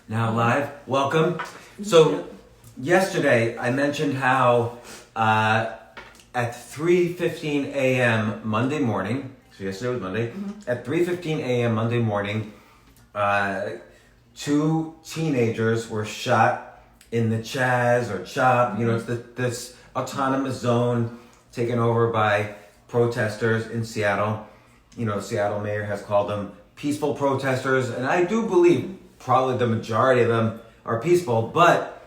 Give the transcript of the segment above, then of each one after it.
Now live, welcome. So yesterday I mentioned how at 3:15 a.m. Monday morning, so yesterday was Monday, at 3:15 a.m. Monday morning, two teenagers were shot in the Chaz or Chop, it's this autonomous zone taken over by protesters in Seattle. Seattle mayor has called them peaceful protesters, and I do believe probably the majority of them are peaceful, but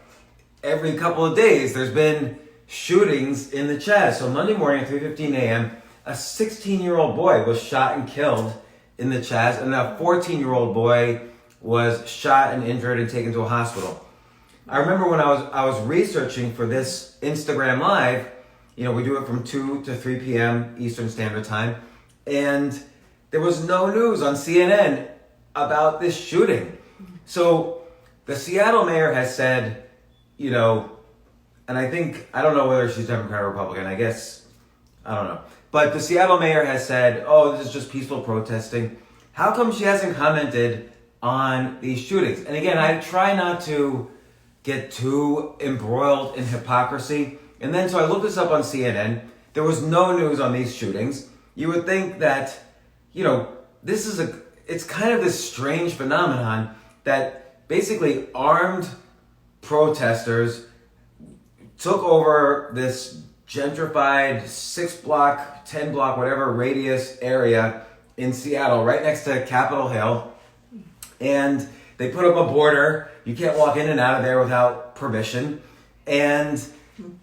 every couple of days there's been shootings in the Chaz. So Monday morning at 3:15 a.m., a 16-year-old boy was shot and killed in the Chaz, and a 14-year-old boy was shot and injured and taken to a hospital. I remember when I was researching for this Instagram Live, we do it from 2 to 3 p.m. Eastern Standard Time, and there was no news on CNN about this shooting. So the Seattle mayor has said, and I don't know whether she's Democrat or Republican, I don't know. But the Seattle mayor has said, this is just peaceful protesting. How come she hasn't commented on these shootings? And again, I try not to get too embroiled in hypocrisy. And then so I looked this up on CNN. There was no news on these shootings. You would think that, it's kind of this strange phenomenon that basically armed protesters took over this gentrified 6-block, 10-block, whatever radius area in Seattle, right next to Capitol Hill. And they put up a border. You can't walk in and out of there without permission. And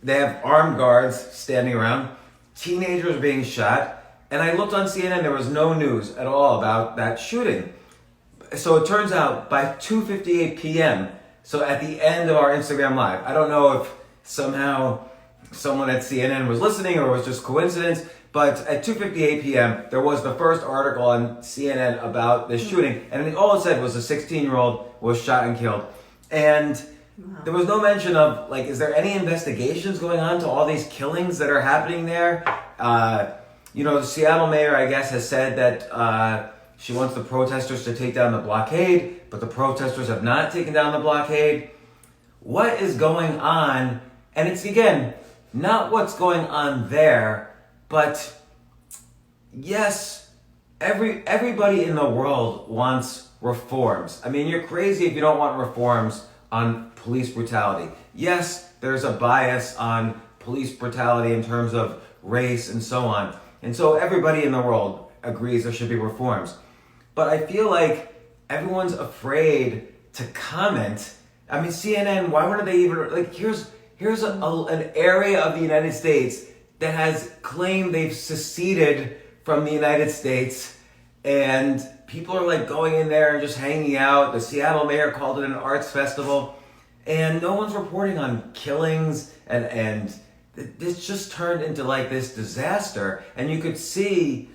they have armed guards standing around. Teenagers being shot. And I looked on CNN, there was no news at all about that shooting. So it turns out by 2:58 p.m., so at the end of our Instagram Live, I don't know if somehow someone at CNN was listening or it was just coincidence, but at 2:58 p.m., there was the first article on CNN about this shooting, and all it said was a 16-year-old was shot and killed. And there was no mention of, is there any investigations going on to all these killings that are happening there? The Seattle mayor, I guess, has said that she wants the protesters to take down the blockade, but the protesters have not taken down the blockade. What is going on? And it's, again, not what's going on there, but yes, everybody in the world wants reforms. I mean, you're crazy if you don't want reforms on police brutality. Yes, there's a bias on police brutality in terms of race and so on. And so everybody in the world agrees there should be reforms. But I feel like everyone's afraid to comment. I mean, CNN, why wouldn't they even, here's an area of the United States that has claimed they've seceded from the United States, and people are going in there and just hanging out. The Seattle mayor called it an arts festival, and no one's reporting on killings, and this just turned into this disaster. And you could see,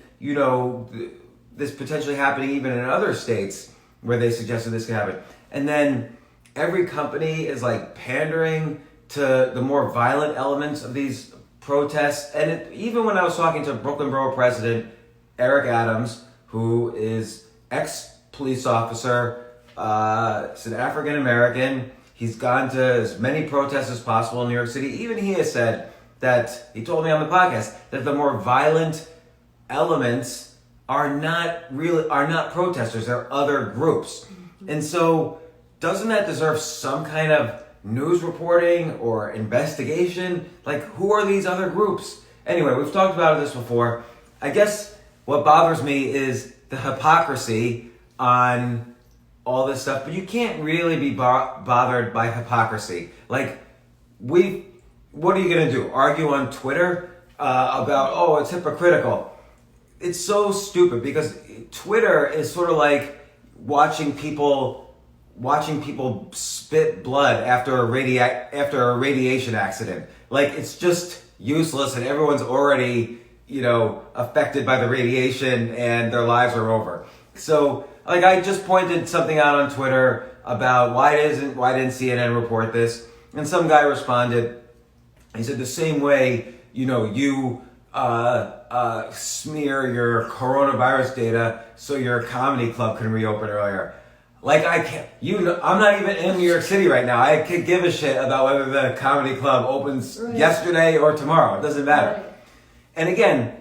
this potentially happening even in other states where they suggested this could happen. And then every company is pandering to the more violent elements of these protests. And even when I was talking to Brooklyn Borough President Eric Adams, who is ex-police officer, is an African American. He's gone to as many protests as possible in New York City. Even he has said that, he told me on the podcast, that the more violent elements are not protesters, they're other groups. And so doesn't that deserve some kind of news reporting or investigation? Who are these other groups? Anyway, we've talked about this before. I guess what bothers me is the hypocrisy on all this stuff, but you can't really be bothered by hypocrisy. What are you going to do? Argue on Twitter about, it's hypocritical? It's so stupid because Twitter is sort of like watching people spit blood after a radiation accident. It's just useless, and everyone's already, affected by the radiation and their lives are over. So, I just pointed something out on Twitter about why didn't CNN report this? And some guy responded. He said the same way, you smear your coronavirus data so your comedy club can reopen earlier. Like I can't, I'm not even in New York City right now. I could give a shit about whether the comedy club opens yesterday or tomorrow. It doesn't matter. Right. And again,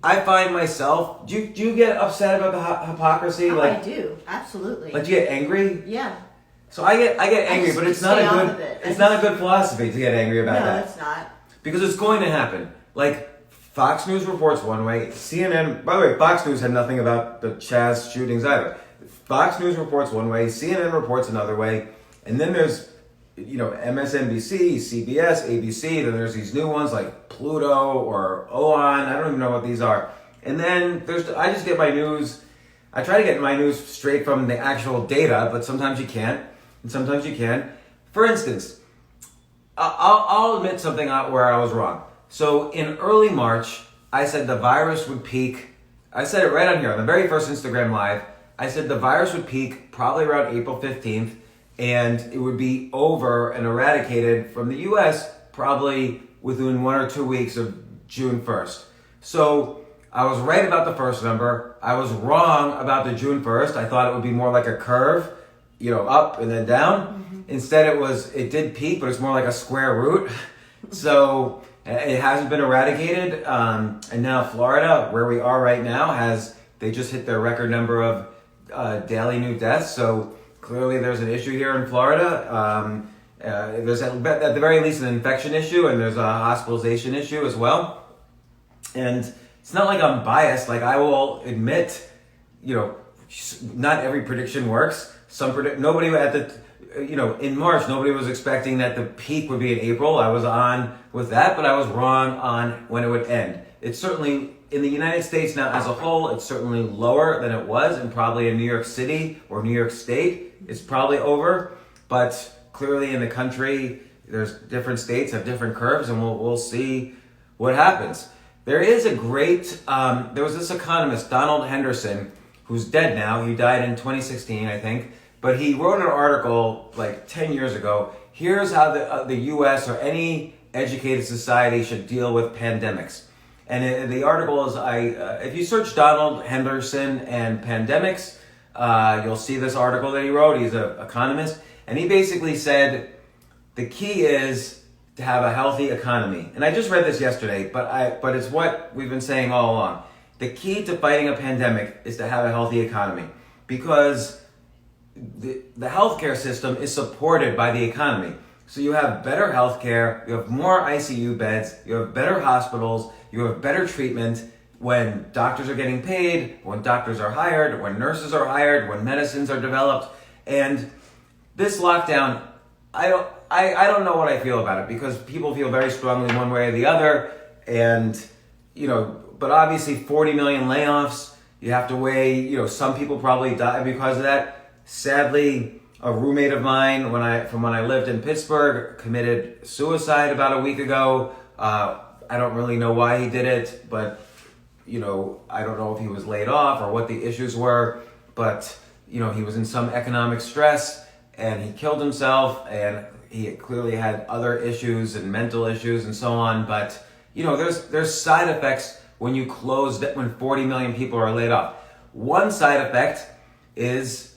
I find myself, do you get upset about the hypocrisy? Oh, I do, absolutely. Like, do you get angry? Yeah. So I get angry, but it's not a good, it's not a good philosophy to get angry about that. No, it's not. Because it's going to happen. Like, Fox News reports one way, CNN, by the way, Fox News had nothing about the Chaz shootings either. Fox News reports one way, CNN reports another way, and then there's, MSNBC, CBS, ABC, then there's these new ones like Pluto or OAN, I don't even know what these are. And then I just get my news, I try to get my news straight from the actual data, but sometimes you can't, and sometimes you can. For instance, I'll admit something where I was wrong. So in early March, I said the virus would peak. I said it right on here on the very first Instagram Live. I said the virus would peak probably around April 15th, and it would be over and eradicated from the US probably within 1 or 2 weeks of June 1st. So I was right about the first number. I was wrong about the June 1st. I thought it would be more like a curve, up and then down. Mm-hmm. Instead it did peak, but it's more like a square root. So it hasn't been eradicated. And now Florida, where we are right now, they just hit their record number of daily new deaths. So clearly there's an issue here in Florida. There's at the very least an infection issue, and there's a hospitalization issue as well. And it's not like I'm biased. Like, I will admit, not every prediction works. Nobody in March, nobody was expecting that the peak would be in April. I was on with that, but I was wrong on when it would end. It's certainly, in the United States now as a whole, it's certainly lower than it was, and probably in New York City or New York State, it's probably over. But clearly in the country, there's different states have different curves, and we'll see what happens. There is there was this economist, Donald Henderson, who's dead now. He died in 2016, I think. But he wrote an article like 10 years ago. Here's how the U.S. or any educated society should deal with pandemics. And the article is, if you search Donald Henderson and pandemics, you'll see this article that he wrote. He's an economist. And he basically said, the key is to have a healthy economy. And I just read this yesterday, but it's what we've been saying all along. The key to fighting a pandemic is to have a healthy economy, because the healthcare system is supported by the economy. So you have better healthcare, you have more ICU beds, you have better hospitals, you have better treatment when doctors are getting paid, when doctors are hired, when nurses are hired, when medicines are developed. And this lockdown, I don't know what I feel about it, because people feel very strongly one way or the other. And, but obviously 40 million layoffs, you have to weigh, some people probably die because of that. Sadly, a roommate of mine, from when I lived in Pittsburgh, committed suicide about a week ago. I don't really know why he did it, but, I don't know if he was laid off or what the issues were, but, he was in some economic stress and he killed himself, and he clearly had other issues and mental issues and so on. But, there's side effects when you when 40 million people are laid off. One side effect is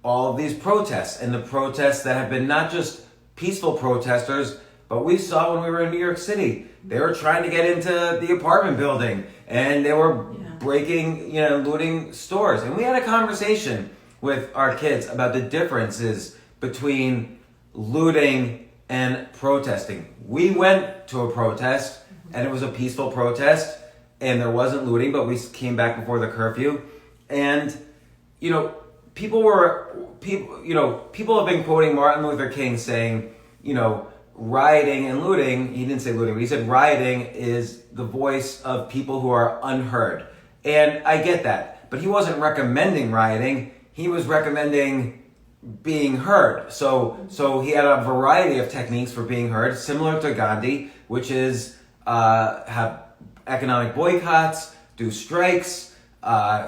all of these protests, and the protests that have been not just peaceful protesters, but we saw when we were in New York City. They were trying to get into the apartment building, and they were breaking, looting stores. And we had a conversation with our kids about the differences between looting and protesting. We went to a protest, and it was a peaceful protest, and there wasn't looting, but we came back before the curfew. And, people have been quoting Martin Luther King saying, rioting and looting, he didn't say looting, but he said rioting is the voice of people who are unheard. And I get that, but he wasn't recommending rioting, he was recommending being heard. So he had a variety of techniques for being heard, similar to Gandhi, which is have economic boycotts, do strikes,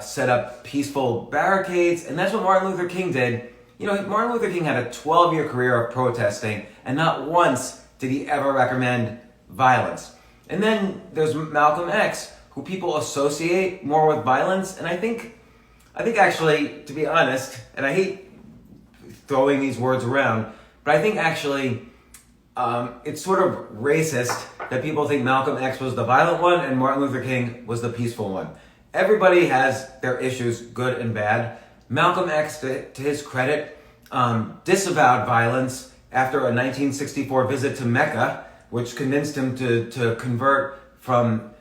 set up peaceful barricades, and that's what Martin Luther King did. Martin Luther King had a 12-year career of protesting, and not once did he ever recommend violence. And then there's Malcolm X, who people associate more with violence, and I think actually, to be honest, and I hate throwing these words around. But I think actually it's sort of racist that people think Malcolm X was the violent one and Martin Luther King was the peaceful one. Everybody has their issues, good and bad. Malcolm X, to his credit, disavowed violence after a 1964 visit to Mecca, which convinced him to convert from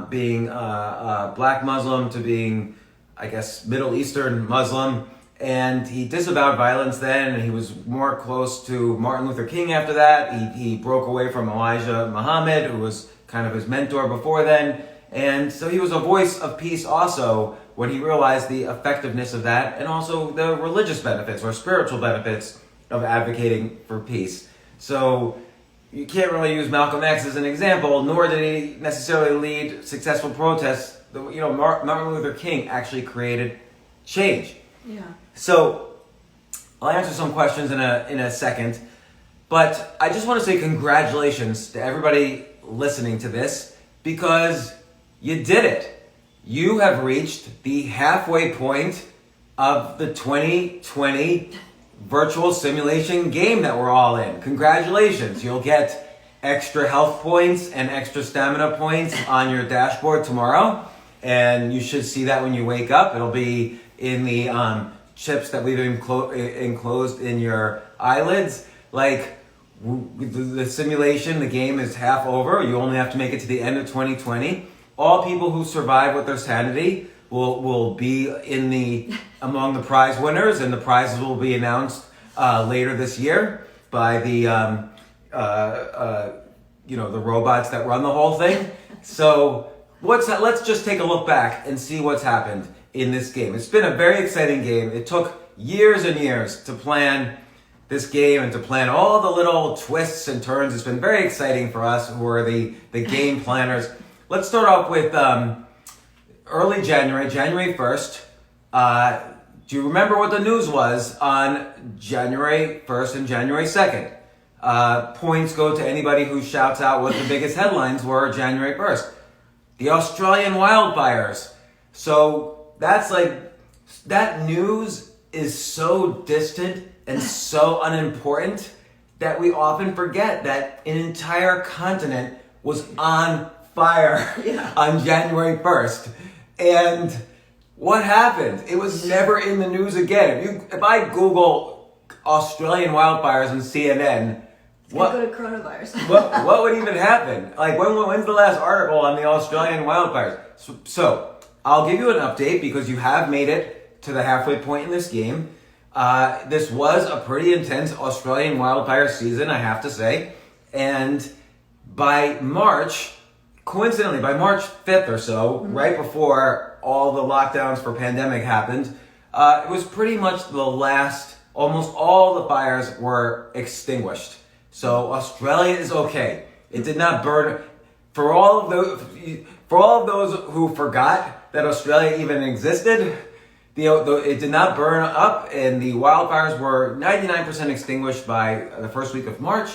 being a black Muslim to being, I guess, Middle Eastern Muslim. And he disavowed violence then, and he was more close to Martin Luther King after that. He broke away from Elijah Muhammad, who was kind of his mentor before then. And so he was a voice of peace also when he realized the effectiveness of that and also the religious benefits or spiritual benefits of advocating for peace. So you can't really use Malcolm X as an example, nor did he necessarily lead successful protests. Martin Luther King actually created change. Yeah. So I'll answer some questions in a second, but I just want to say congratulations to everybody listening to this because you did it. You have reached the halfway point of the 2020 virtual simulation game that we're all in. Congratulations. You'll get extra health points and extra stamina points on your dashboard tomorrow, and you should see that when you wake up. It'll be in the chips that we've enclosed in your eyelids. Like the simulation, the game is half over. You only have to make it to the end of 2020. All people who survive with their sanity will be among the prize winners, and the prizes will be announced later this year by the robots that run the whole thing. So let's just take a look back and see what's happened in this game. It's been a very exciting game. It took years and years to plan this game and to plan all the little twists and turns. It's been very exciting for us who are the game planners. Let's start off with early January 1st. Do you remember what the news was on January 1st and January 2nd? Points go to anybody who shouts out what the biggest headlines were January 1st. The Australian wildfires. So that news is so distant and so unimportant that we often forget that an entire continent was on fire on January 1st. And what happened? It was never in the news again. If I Google Australian wildfires on CNN, go to coronavirus. what would even happen? Like when's the last article on the Australian wildfires? So I'll give you an update because you have made it to the halfway point in this game. This was a pretty intense Australian wildfire season, I have to say. And by March 5th or so, right before all the lockdowns for pandemic happened, it was pretty much the last, almost all the fires were extinguished. So Australia is okay. It did not burn. For all of those who forgot that Australia even existed, it did not burn up, and the wildfires were 99% extinguished by the first week of March.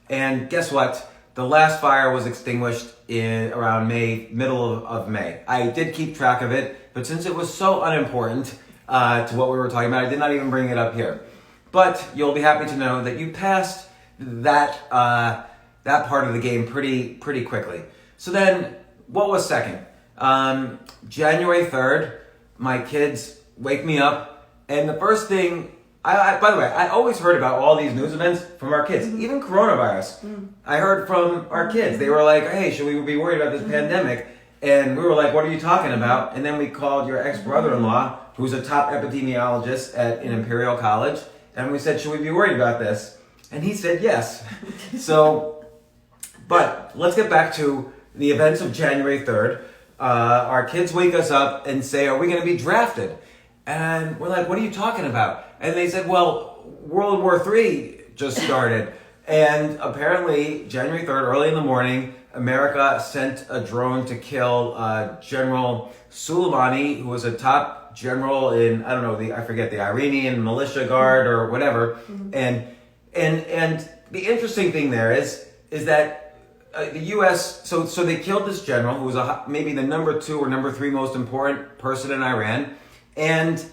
And guess what? The last fire was extinguished in around middle of May. I did keep track of it, but since it was so unimportant to what we were talking about, I did not even bring it up here. But you'll be happy to know that you passed that part of the game pretty quickly. So then, what was second? January 3rd, my kids wake me up, and the first thing, by the way, I always heard about all these news events from our kids, even coronavirus. I heard from our kids. They were like, hey, should we be worried about this pandemic? And we were like, what are you talking about? And then we called your ex-brother-in-law, who's a top epidemiologist in Imperial College, and we said, should we be worried about this? And he said yes. But let's get back to the events of January 3rd. Our kids wake us up and say, are we going to be drafted? And we're like, what are you talking about? And they said, well, World War III just started. And apparently, January 3rd, early in the morning, America sent a drone to kill General Soleimani, who was a top general in, I don't know, I forget, the Iranian militia guard or whatever. And the interesting thing there is that the U.S., so they killed this general who was maybe the number 2 or number 3 most important person in Iran. And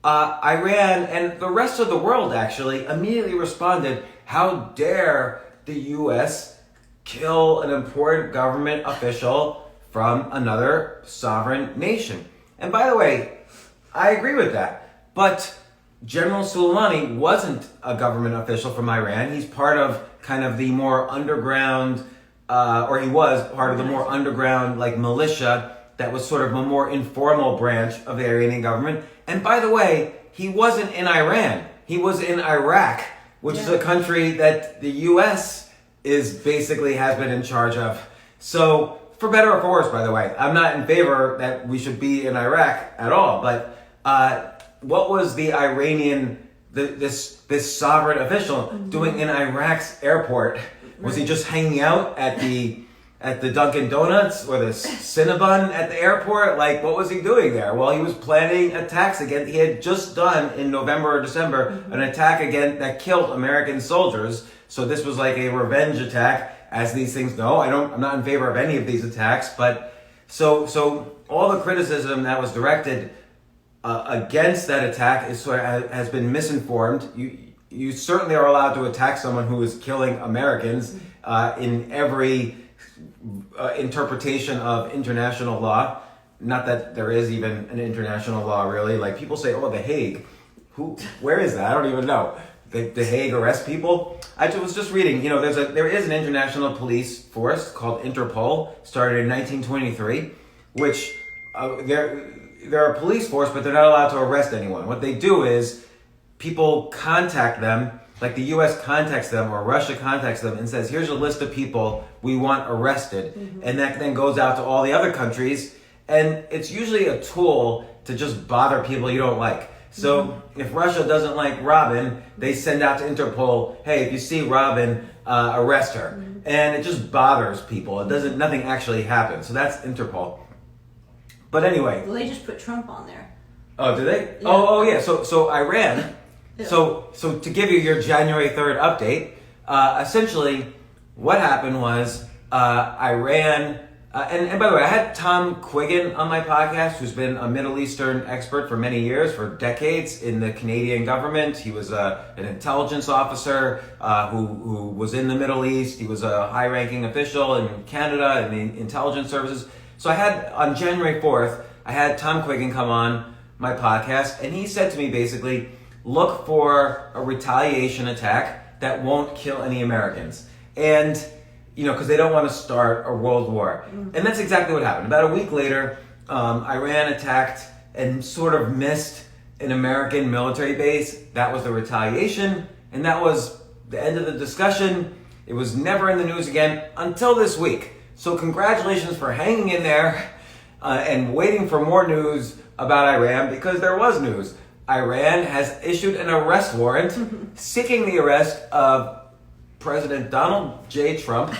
Iran and the rest of the world actually immediately responded, how dare the U.S. kill an important government official from another sovereign nation? And by the way, I agree with that. But General Soleimani wasn't a government official from Iran. He's part of kind of the more underground, or he was part of the more underground like militia that was sort of a more informal branch of the Iranian government. And by the way, he wasn't in Iran. He was in Iraq, which is a country that the U.S. is basically has been in charge of. So, for better or for worse, by the way, I'm not in favor that we should be in Iraq at all. But what was the Iranian, this sovereign official doing in Iraq's airport? Was he just hanging out at the Dunkin' Donuts or the Cinnabon at the airport? Like, what was he doing there? Well, he was planning attacks again. He had just done in November or December an attack again that killed American soldiers. So this was like a revenge attack, as these things go. I'm not in favor of any of these attacks, but so all the criticism that was directed against that attack has been misinformed. You certainly are allowed to attack someone who is killing Americans in every interpretation of international law. Not that there is even an international law, really. Like, people say, oh, The Hague. Where is that? I don't even know. The Hague arrest people? I was just reading, there is an international police force called Interpol, started in 1923, which they're a police force, but they're not allowed to arrest anyone. What they do is people contact them, like the U.S. contacts them or Russia contacts them and says, here's a list of people we want arrested. And that then goes out to all the other countries. And it's usually a tool to just bother people you don't like. So if Russia doesn't like Robin, they send out to Interpol, hey, if you see Robin, arrest her. And it just bothers people. Nothing actually happens. So that's Interpol. But anyway. Well, they just put Trump on there. Oh, did they? Yeah. Oh, yeah. So Iran. Yeah. So to give you your January 3rd update, essentially what happened was Iran. And by the way, I had Tom Quiggin on my podcast, who's been a Middle Eastern expert for many years, for decades in the Canadian government. He was an intelligence officer who was in the Middle East. He was a high-ranking official in Canada in the intelligence services. So on January 4th, I had Tom Quiggin come on my podcast, and he said to me basically, look for a retaliation attack that won't kill any Americans. And because they don't want to start a world war. And that's exactly what happened. About a week later, Iran attacked and sort of missed an American military base. That was the retaliation, and that was the end of the discussion. It was never in the news again until this week. So congratulations for hanging in there and waiting for more news about Iran, because there was news. Iran has issued an arrest warrant seeking the arrest of President Donald J. Trump.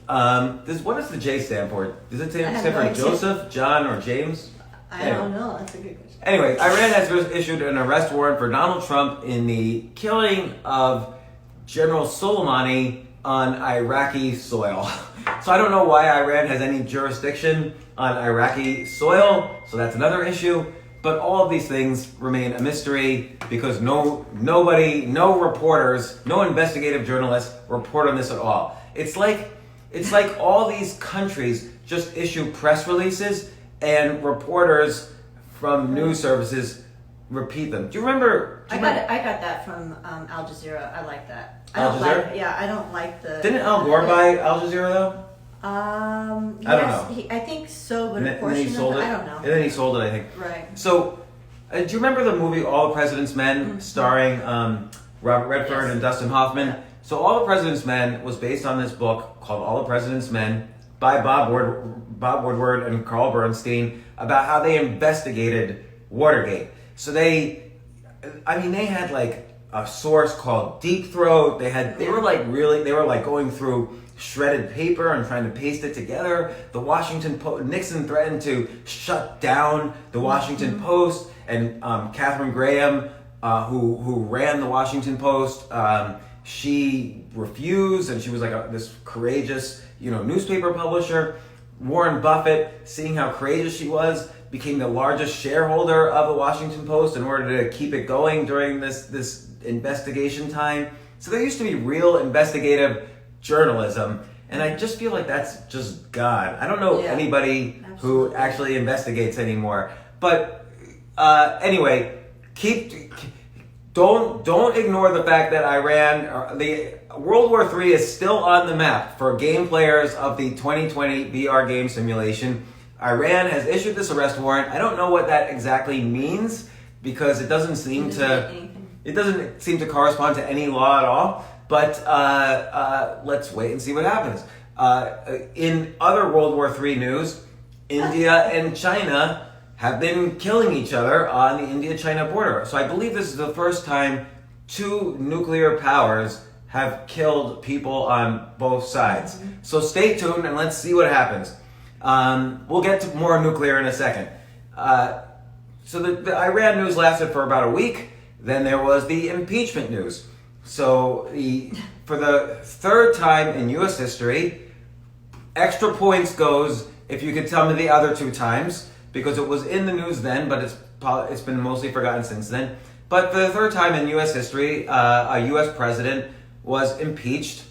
What does the J stand for? Does it stand for Joseph, John, or James? I don't know. That's a good question. Anyway, Iran has issued an arrest warrant for Donald Trump in the killing of General Soleimani on Iraqi soil. So I don't know why Iran has any jurisdiction on Iraqi soil, so that's another issue. But all of these things remain a mystery because no reporters, no investigative journalists report on this at all. It's like all these countries just issue press releases and reporters from news services repeat them. Do you remember? I got that from Al Jazeera. I like that. Al Jazeera? I don't like the. Didn't Al Gore buy Al Jazeera though? I don't know. I think so, but a portion of it, I don't know. And then he sold it, I think. Right. So, do you remember the movie All the President's Men, starring Robert Redford and Dustin Hoffman? Yeah. So, All the President's Men was based on this book called All the President's Men by Bob Woodward and Carl Bernstein about how they investigated Watergate. So they had like a source called Deep Throat. They were going through shredded paper and trying to paste it together. The Washington Post, Nixon threatened to shut down the Washington Post, and Katharine Graham, who ran the Washington Post, she refused, and she was like this courageous, newspaper publisher. Warren Buffett, seeing how courageous she was, became the largest shareholder of the Washington Post in order to keep it going during this investigation time. So there used to be real investigative journalism, and I just feel like that's just gone. I don't know anybody who actually investigates anymore. But anyway, don't ignore the fact that the World War III is still on the map for game players of the 2020 VR game simulation. Iran has issued this arrest warrant. I don't know what that exactly means because it doesn't seem to correspond to any law at all. But let's wait and see what happens. In other World War III news, India and China have been killing each other on the India-China border. So I believe this is the first time two nuclear powers have killed people on both sides. Mm-hmm. So stay tuned and let's see what happens. We'll get to more nuclear in a second. So the Iran news lasted for about a week. Then there was the impeachment news. So for the third time in U.S. history, extra points goes if you could tell me the other two times, because it was in the news then, but it's been mostly forgotten since then. But for the third time in U.S. history, a U.S. president was impeached.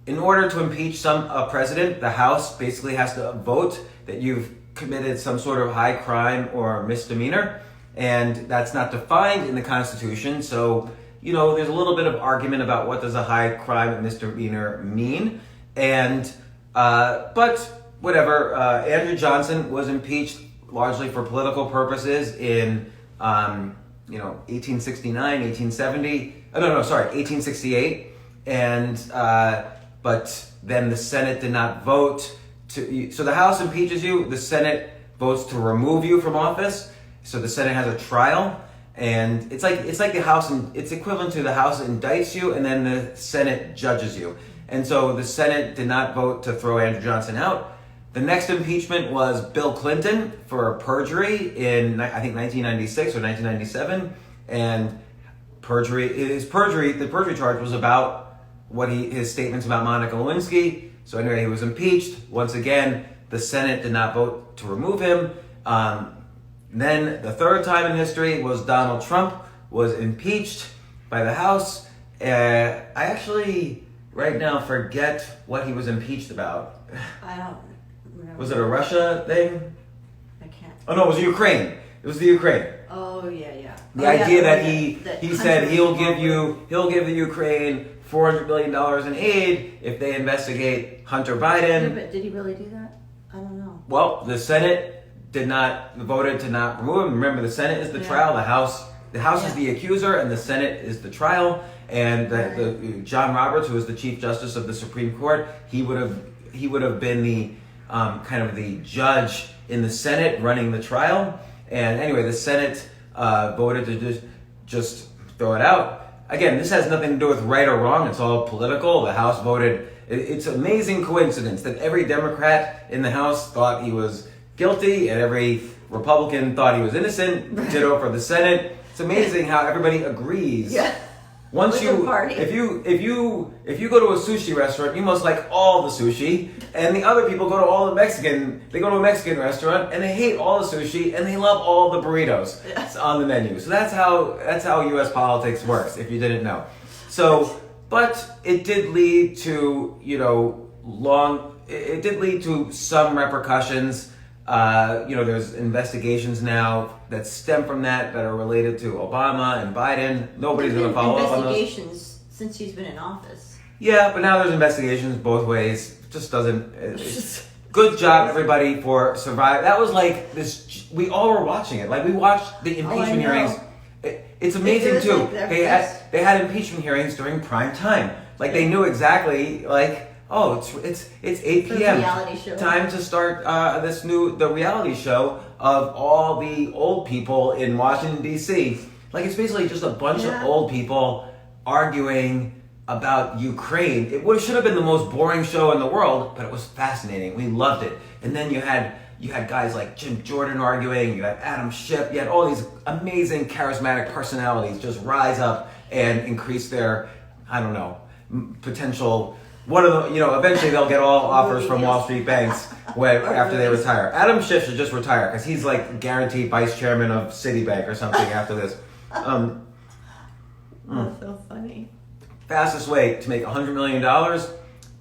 In order to impeach a president, the House basically has to vote that you've committed some sort of high crime or misdemeanor, and that's not defined in the Constitution. So, there's a little bit of argument about what does a high crime and misdemeanor mean. And but whatever, Andrew Johnson was impeached largely for political purposes in 1868, and but then the Senate did not vote so the House impeaches you, the Senate votes to remove you from office. So the Senate has a trial, and it's like the House, it's equivalent to the House indicts you, and then the Senate judges you. And so the Senate did not vote to throw Andrew Johnson out. The next impeachment was Bill Clinton for perjury in, I think, 1996 or 1997. And the perjury charge was about his statements about Monica Lewinsky. So anyway, he was impeached. Once again, the Senate did not vote to remove him. Then the third time in history was Donald Trump was impeached by the House. I actually, right now, forget what he was impeached about. I don't remember. Was it a Russia thing? I can't. Oh no, it was Ukraine. It was the Ukraine. Oh yeah. The idea that he said he'll give the Ukraine $400 billion in aid if they investigate Hunter Biden. Yeah, but did he really do that? I don't know. Well, the Senate voted to not remove him. Remember, the Senate is the trial. The House is the accuser, and the Senate is the trial. And the John Roberts, who was the Chief Justice of the Supreme Court, he would have been the kind of the judge in the Senate running the trial. And anyway, the Senate voted to just throw it out. Again, this has nothing to do with right or wrong. It's all political. The House voted. It's an amazing coincidence that every Democrat in the House thought he was guilty and every Republican thought he was innocent. Ditto for the Senate. It's amazing how everybody agrees. Yeah. Once if you go to a sushi restaurant, you must like all the sushi, and the other people go to a Mexican restaurant and they hate all the sushi and they love all the burritos on the menu. So that's how US politics works, if you didn't know. So, but it did lead to, some repercussions. There's investigations now that stem from that are related to Obama and Biden. Nobody's going to follow up on those. Investigations since he's been in office. Yeah, but now there's investigations both ways. It just doesn't. Good job, everybody, for surviving. That was like this. We all were watching it. Like we watched the impeachment hearings. It's amazing too. Like they had impeachment hearings during prime time. Like they knew exactly like. Oh, it's 8 p.m. Reality show. Time to start the reality show of all the old people in Washington D.C. Like it's basically just a bunch of old people arguing about Ukraine. It should have been the most boring show in the world, but it was fascinating. We loved it. And then you had guys like Jim Jordan arguing. You had Adam Schiff. You had all these amazing charismatic personalities just rise up and increase their potential one of the, eventually they'll get all offers from Wall Street banks after they retire. Adam Schiff should just retire because he's like guaranteed vice chairman of Citibank or something after this. That's so funny. Fastest way to make $100 million,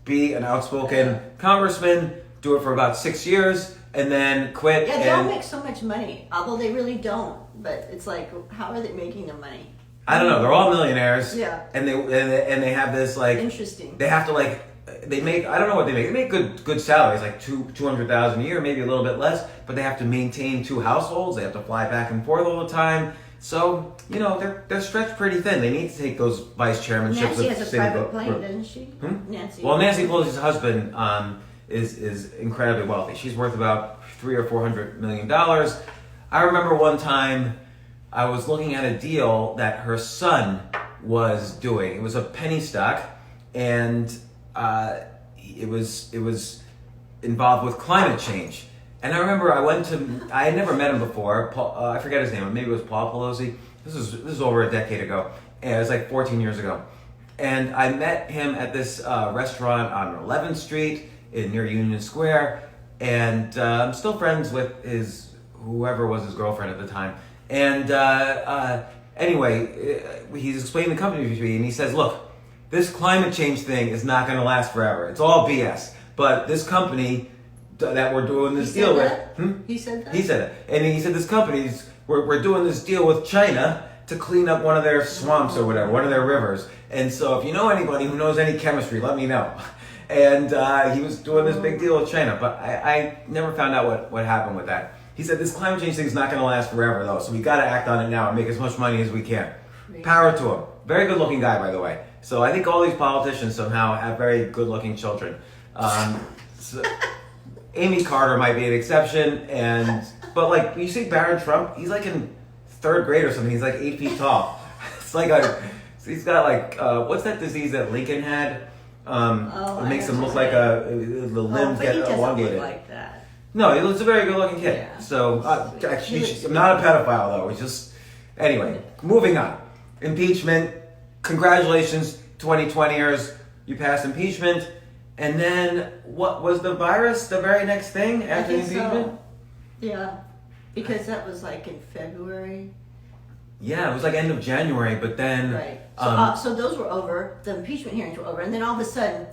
be an outspoken congressman, do it for about 6 years, and then quit. Yeah, they all make so much money, although they really don't. But it's like, how are they making their money? I don't know. They're all millionaires. Yeah. And they have this like interesting. They have to they make, I don't know what they make. They make good salaries, like $200,000 a year, maybe a little bit less. But they have to maintain 2 households. They have to fly back and forth all the time. So they're stretched pretty thin. They need to take those vice chairmanships. Nancy has a private plane, doesn't she? Nancy. Well, Nancy Pelosi's husband is incredibly wealthy. She's worth about $300 or $400 million. I remember one time I was looking at a deal that her son was doing. It was a penny stock, and it was involved with climate change. And I remember I had never met him before. I forget his name. Maybe it was Paul Pelosi. This is over a decade ago. And it was like 14 years ago. And I met him at this restaurant on 11th Street near Union Square. And I'm still friends with whoever was his girlfriend at the time. And anyway, he's explaining the company to me, and he says, look, this climate change thing is not going to last forever. It's all BS. But this company that we're doing this deal with... He said that? He said it. And he said this company's... We're doing this deal with China to clean up one of their swamps or whatever, one of their rivers. And so if you know anybody who knows any chemistry, let me know. And he was doing this big deal with China. But I never found out what happened with that. He said this climate change thing is not going to last forever, though. So we got to act on it now and make as much money as we can. Power to him. Very good-looking guy, by the way. So I think all these politicians somehow have very good-looking children. Amy Carter might be an exception, but like you see Barron Trump, he's like in 3rd grade or something. He's like 8 feet tall. It's like he's got like what's that disease that Lincoln had? It makes him look like the limbs get elongated. Like that. No, he's a very good-looking kid. Yeah. So I'm not a pedophile though. It's just anyway. Moving on. Impeachment. Congratulations, 2020ers. You passed impeachment. And then, what was the virus the very next thing after the impeachment? So. Yeah, Because that was like in February. Yeah, it was like end of January, but then... Right. So those were over. The impeachment hearings were over. And then all of a sudden,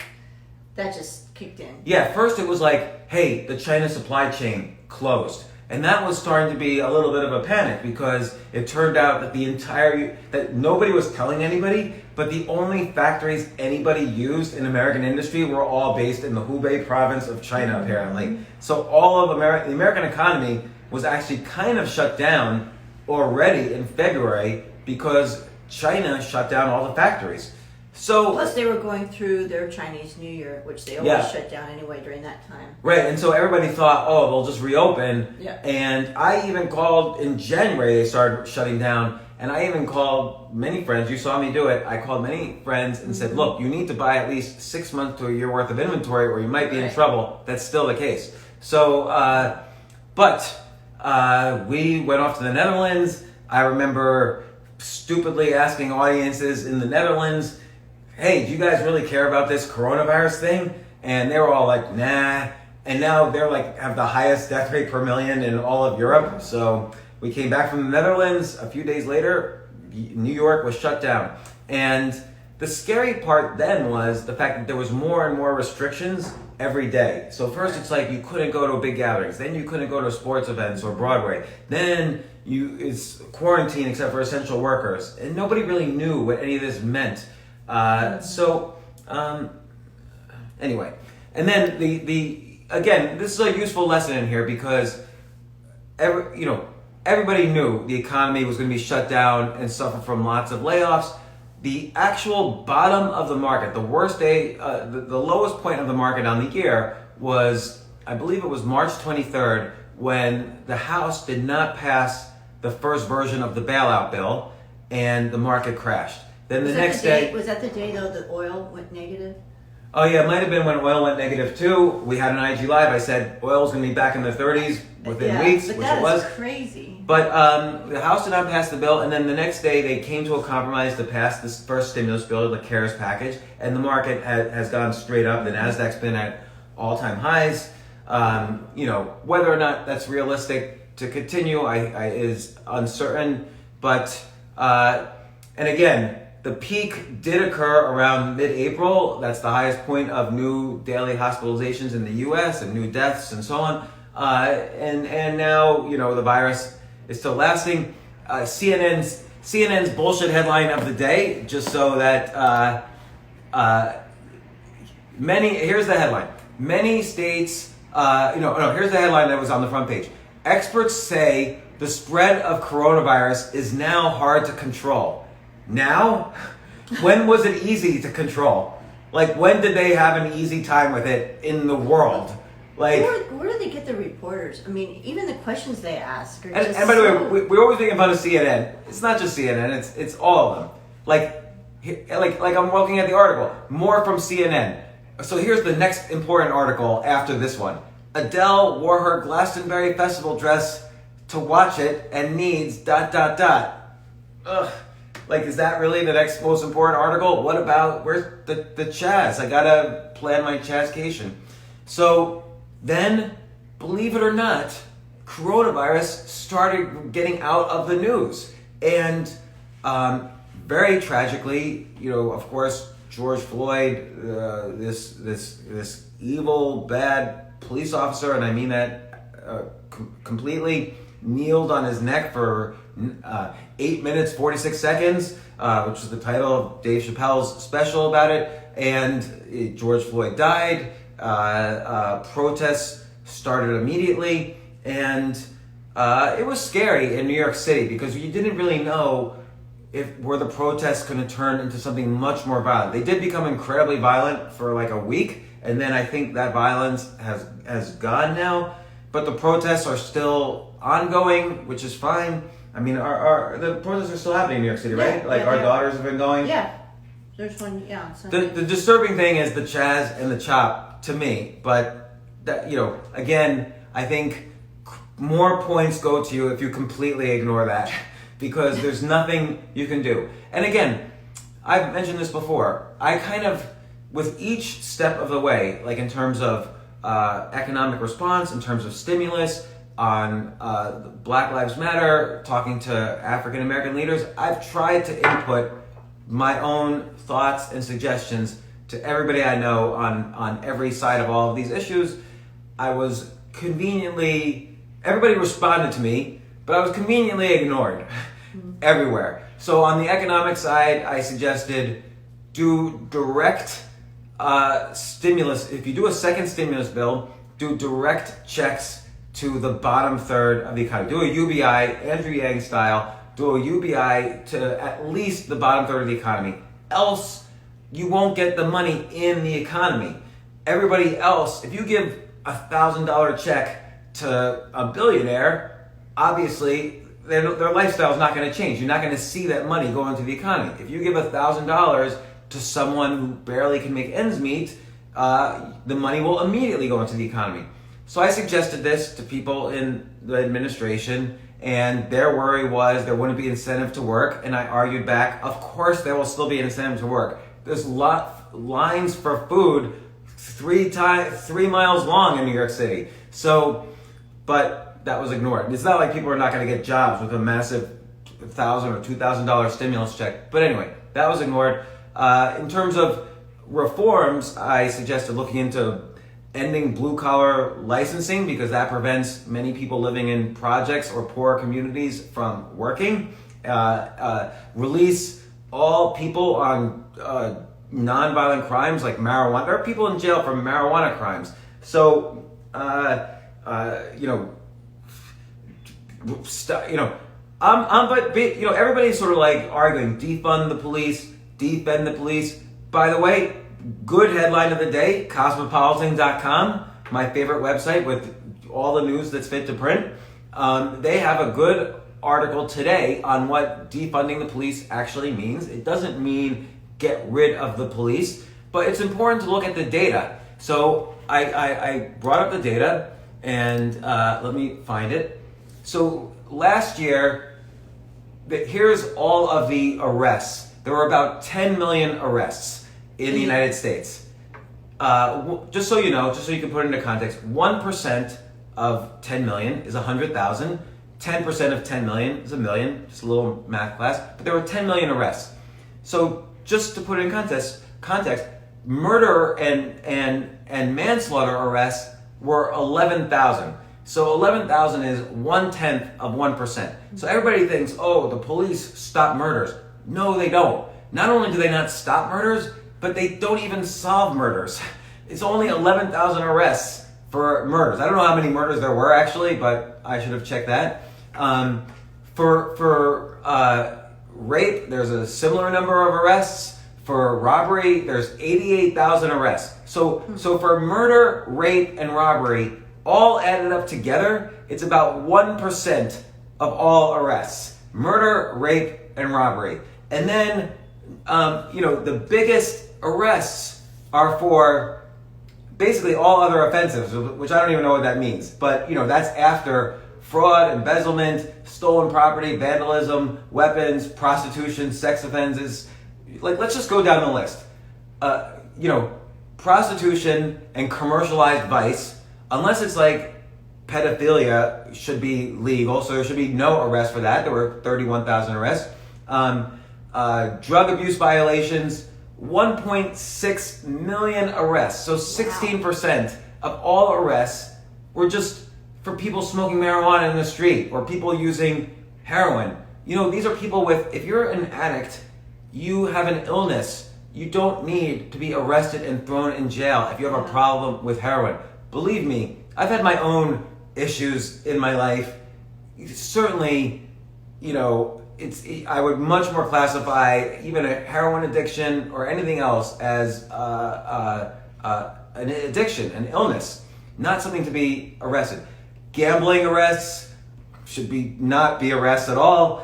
that just kicked in. Yeah, first it was like, hey, the China supply chain closed. And that was starting to be a little bit of a panic because it turned out that that nobody was telling anybody, but the only factories anybody used in American industry were all based in the Hubei province of China, apparently. So all of the American economy was actually kind of shut down already in February because China shut down all the factories. So plus they were going through their Chinese New Year, which they always shut down anyway during that time. Right, and so everybody thought, oh, they'll just reopen. Yeah. And I even called in January, they started shutting down, and I even called many friends. You saw me do it. I called many friends and said, look, you need to buy at least 6 months to a year worth of inventory or you might be in trouble. That's still the case. So, we went off to the Netherlands. I remember stupidly asking audiences in the Netherlands, hey, do you guys really care about this coronavirus thing? And they were all like, nah. And now they're like, have the highest death rate per million in all of Europe. So we came back from the Netherlands. A few days later, New York was shut down. And the scary part then was the fact that there was more and more restrictions every day. So first it's like you couldn't go to big gatherings. Then you couldn't go to sports events or Broadway. Then it's quarantine except for essential workers. And nobody really knew what any of this meant. Anyway, and then again, this is a useful lesson in here because everybody knew the economy was going to be shut down and suffer from lots of layoffs. The actual bottom of the market, the worst day, the lowest point of the market on the year was, I believe it was March 23rd, when the House did not pass the first version of the bailout bill and the market crashed. Then the next day... Was that the day, though, that oil went negative? Oh yeah, it might have been when oil went negative too. We had an IG live. I said oil was going to be back in the 30s within weeks, but which that it was. is crazy. But the House did not pass the bill, and then the next day they came to a compromise to pass this first stimulus bill, the CARES package, and the market has gone straight up. The Nasdaq's been at all-time highs. Whether or not that's realistic to continue, is uncertain. But and again, the peak did occur around mid-April. That's the highest point of new daily hospitalizations in the U.S. and new deaths and so on. And now, the virus is still lasting. CNN's bullshit headline of the day, just so that here's the headline. Many states, here's the headline that was on the front page. Experts say the spread of coronavirus is now hard to control. Now? When was it easy to control? Like, when did they have an easy time with it in the world? Like, where do they get the reporters? I mean, even the questions they ask are and by the way, we're always making fun of CNN. It's not just CNN, it's all of them. Like I'm looking at the article. More from CNN. So here's the next important article after this one. Adele wore her Glastonbury Festival dress to watch it and needs ... Ugh. Like, is that really the next most important article? What about, where's the Chaz? I gotta plan my Chazcation. So then, believe it or not, coronavirus started getting out of the news. And very tragically, of course, George Floyd, this evil, bad police officer, and I mean that completely, kneeled on his neck for 8 minutes, 46 seconds, which is the title of Dave Chappelle's special about it. And George Floyd died. Protests started immediately. And it was scary in New York City because you didn't really know were the protests going to turn into something much more violent. They did become incredibly violent for like a week. And then I think that violence has gone now. But the protests are still ongoing, which is fine. I mean, the protests are still happening in New York City, right? Our daughters have been going. Yeah, there's one. Yeah. The disturbing thing is the Chaz and the Chop to me, but that again, I think more points go to you if you completely ignore that, because there's nothing you can do. And again, I've mentioned this before. I kind of, with each step of the way, like in terms of economic response, in terms of stimulus, on Black Lives Matter, talking to African American leaders, I've tried to input my own thoughts and suggestions to everybody I know on every side of all of these issues. Everybody responded to me, but I was conveniently ignored everywhere. So on the economic side, I suggested do direct stimulus. If you do a second stimulus bill, do direct checks to the bottom third of the economy. Do a UBI, Andrew Yang style, do a UBI to at least the bottom third of the economy. Else, you won't get the money in the economy. Everybody else, if you give $1,000 check to a billionaire, obviously their lifestyle is not going to change. You're not going to see that money go into the economy. If you give $1,000 to someone who barely can make ends meet, the money will immediately go into the economy. So I suggested this to people in the administration, and their worry was there wouldn't be incentive to work, and I argued back, of course there will still be an incentive to work. There's lines for food 3 miles long in New York City. So, but that was ignored. It's not like people are not going to get jobs with a massive $1,000 or $2,000 stimulus check. But anyway, that was ignored. In terms of reforms, I suggested looking into ending blue-collar licensing because that prevents many people living in projects or poor communities from working. Release all people on non-violent crimes like marijuana. There are people in jail for marijuana crimes. So, everybody's sort of like arguing, defund the police, defend the police. By the way, good headline of the day, cosmopolitan.com, my favorite website with all the news that's fit to print. They have a good article today on what defunding the police actually means. It doesn't mean get rid of the police. But it's important to look at the data. So I brought up the data, and let me find it. So last year, here's all of the arrests. There were about 10 million arrests in the United States. Just so you know, just so you can put it into context, 1% of 10 million is 100,000. 10% of 10 million is a million. Just a little math class. But there were 10 million arrests. So just to put it in context, murder and manslaughter arrests were 11,000. So 11,000 is 1/10 of 1%. So everybody thinks, oh, the police stop murders. No, they don't. Not only do they not stop murders, but they don't even solve murders. It's only 11,000 arrests for murders. I don't know how many murders there were actually, but I should have checked that. For rape, there's a similar number of arrests. For robbery, there's 88,000 arrests. So for murder, rape, and robbery, all added up together, it's about 1% of all arrests. Murder, rape, and robbery. And then, the biggest arrests are for basically all other offenses, which I don't even know what that means. But, that's after fraud, embezzlement, stolen property, vandalism, weapons, prostitution, sex offenses. Let's just go down the list. Prostitution and commercialized vice, unless it's like pedophilia, should be legal. So there should be no arrest for that. There were 31,000 arrests. Drug abuse violations, 1.6 million arrests. So 16% of all arrests were just for people smoking marijuana in the street or people using heroin. These are people if you're an addict, you have an illness. You don't need to be arrested and thrown in jail if you have a problem with heroin. Believe me, I've had my own issues in my life. Certainly, I would much more classify even a heroin addiction or anything else as an addiction, an illness, not something to be arrested. Gambling arrests should not be arrests at all.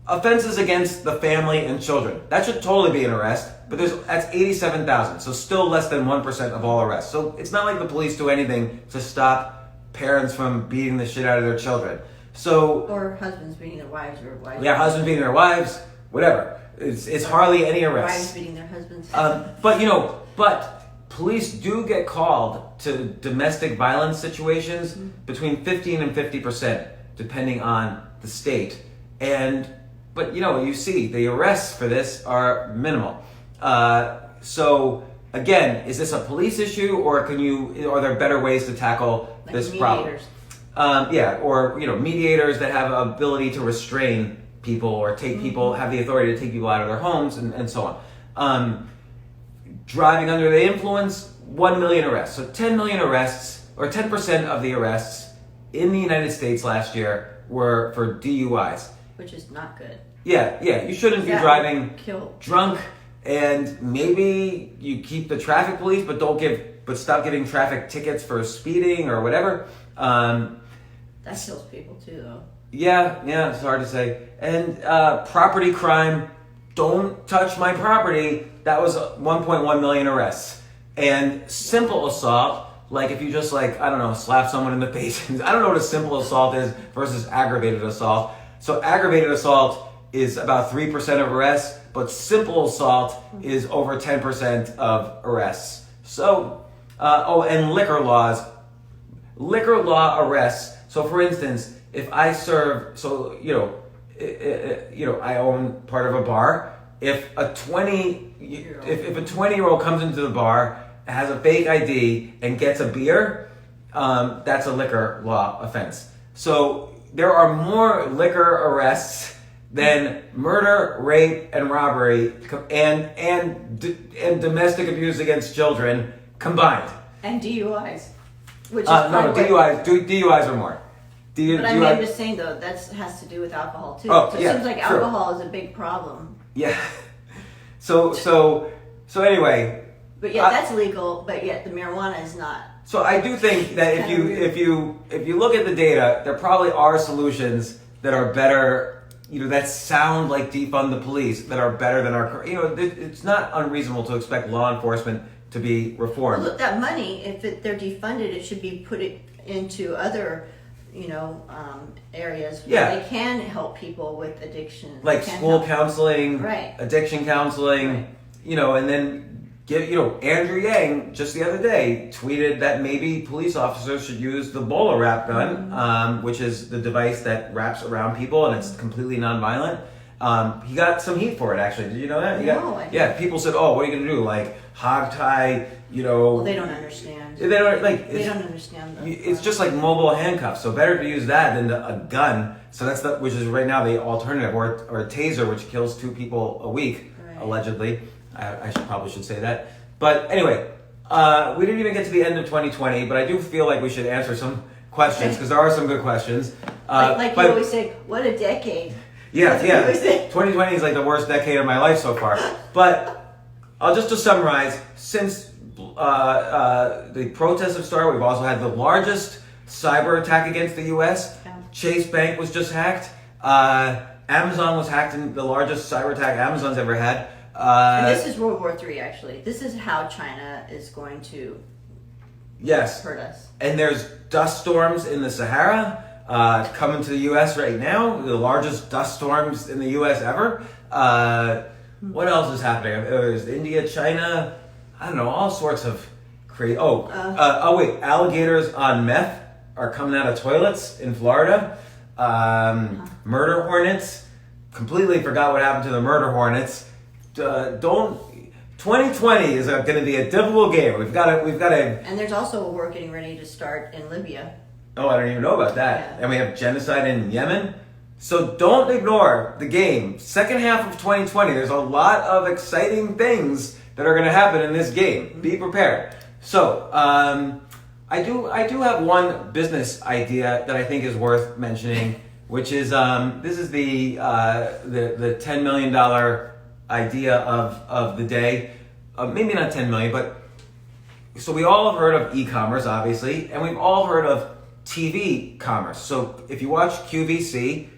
Offenses against the family and children, that should totally be an arrest, but that's 87,000, so still less than 1% of all arrests. So it's not like the police do anything to stop parents from beating the shit out of their children. Or husbands beating their wives, or wives. Yeah, husbands beating their wives, whatever. It's hardly any arrests. Wives beating their husbands. But police do get called to domestic violence situations between 15 and 50%, depending on the state. But you see the arrests for this are minimal. So again, is this a police issue, or are there better ways to tackle this problem? Or mediators that have ability to restrain people or take people, have the authority to take people out of their homes and so on. Driving under the influence, 1 million arrests. So 10 million arrests, or 10% of the arrests in the United States last year were for DUIs. Which is not good. Yeah, you shouldn't be driving drunk, and maybe you keep the traffic police, but stop giving traffic tickets for speeding or whatever. That kills people too, though. Yeah, it's hard to say. And property crime, don't touch my property. That was 1.1 million arrests. And simple assault, like if you just slap someone in the face. I don't know what a simple assault is versus aggravated assault. So aggravated assault is about 3% of arrests, but simple assault is over 10% of arrests. So, and liquor laws. Liquor law arrests. So for instance, if I serve, I own part of a bar. If a 20-year-old comes into the bar, has a fake ID, and gets a beer, that's a liquor law offense. So there are more liquor arrests than murder, rape, and robbery, and domestic abuse against children combined. And DUIs, which is DUIs are more. I'm just saying though, that has to do with alcohol too. Oh, so it seems like alcohol is a big problem. Yeah. So anyway. But yet that's legal, but yet the marijuana is not. So I do think that if you look at the data, there probably are solutions that are better, that sound like defund the police, that are better than our, it's not unreasonable to expect law enforcement to be reformed. Well, look, that money, if they're defunded, it should be put into other, areas where Yeah. they can help people with addiction. Like They can school help- counseling, Right. addiction counseling, Right. And then Andrew Yang just the other day tweeted that maybe police officers should use the bowler wrap gun, which is the device that wraps around people and it's completely nonviolent. He got some heat for it, actually. Did you know that? No, I didn't. People said, "Oh, what are you gonna do? Like hog tie? Well, they don't understand. They don't like. They don't understand. It's just like mobile handcuffs. So better to use that than a gun. So that's which is right now the alternative, or a taser, which kills 2 people a week, Right. allegedly. I probably should say that. But anyway, we didn't even get to the end of 2020, but I do feel like we should answer some questions because there are some good questions. Like but- you always say, what a decade. yeah, That's what you yeah. always say. 2020 is like the worst decade of my life so far. But I'll just to summarize, since the protests have started, we've also had the largest cyber attack against the U.S. Yeah. Chase Bank was just hacked. Amazon was hacked in the largest cyber attack Amazon's ever had. And this is World War III, actually. This is how China is going to yes. hurt us. And there's dust storms in the Sahara coming to the U.S. right now. The largest dust storms in the U.S. ever. What else is happening? There's India, China. I don't know, all sorts of crazy. Wait, alligators on meth are coming out of toilets in Florida. Murder hornets. Completely forgot what happened to the murder hornets. 2020 is going to be a difficult game. We've got to. And there's also a war getting ready to start in Libya. Oh, I don't even know about that. Yeah. And we have genocide in Yemen. So don't ignore the game. Second half of 2020, there's a lot of exciting things that are going to happen in this game. Be prepared. So I do have one business idea that I think is worth mentioning, which is this is the $10 million idea of the day. Maybe not 10 million, but so we all have heard of e-commerce, obviously, and we've all heard of TV commerce. So if you watch QVC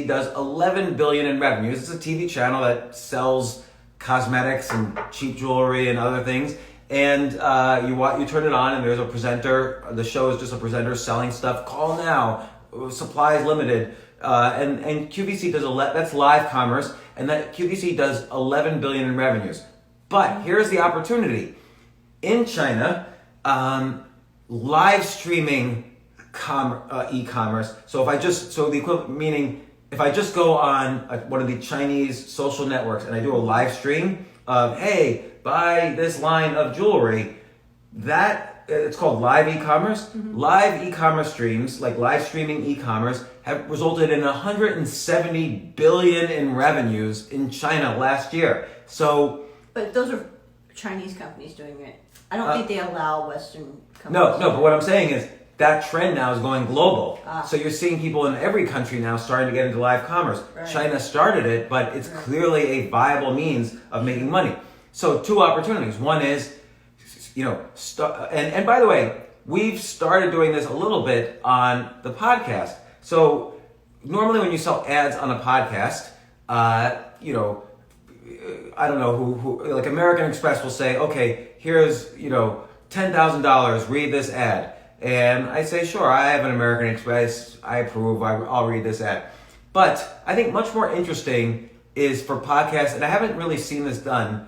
does 11 billion in revenues. It's a TV channel that sells cosmetics and cheap jewelry and other things. And you turn it on, and there's a presenter. The show is just a presenter selling stuff. Call now, supply is limited. And QVC does that's live commerce, and that QVC does 11 billion in revenues. But here's the opportunity. In China, live streaming e-commerce. So the equivalent, meaning if I just go on one of the Chinese social networks and I do a live stream of, hey, buy this line of jewelry, it's called live e-commerce. Mm-hmm. Live e-commerce streams, like live streaming e-commerce, have resulted in 170 billion in revenues in China last year. But those are Chinese companies doing it. I don't think they allow Western companies. No, but what I'm saying is that trend now is going global. Ah. So you're seeing people in every country now starting to get into live commerce. Right. China started it, but it's clearly a viable means of making money. So 2 opportunities. One is, and by the way, we've started doing this a little bit on the podcast. So normally when you sell ads on a podcast, I don't know who like American Express will say, okay, here's, $10,000, read this ad. And I say, sure, I have an American Express, I approve, I'll read this ad. But I think much more interesting is for podcasts, and I haven't really seen this done,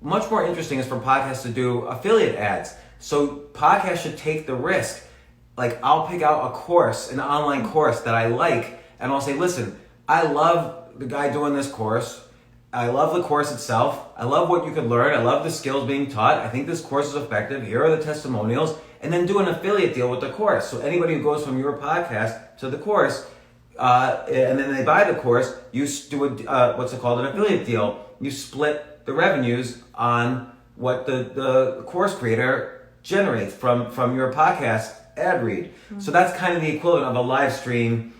much more interesting is for podcasts to do affiliate ads. So podcasts should take the risk. Like I'll pick out a course, an online course that I like, and I'll say, listen, I love the guy doing this course. I love the course itself. I love what you could learn. I love the skills being taught. I think this course is effective. Here are the testimonials. And then do an affiliate deal with the course. So anybody who goes from your podcast to the course, and then they buy the course, you do what's it called, an affiliate deal. You split the revenues on what the course creator generates from your podcast ad read. Mm-hmm. So that's kind of the equivalent of a live stream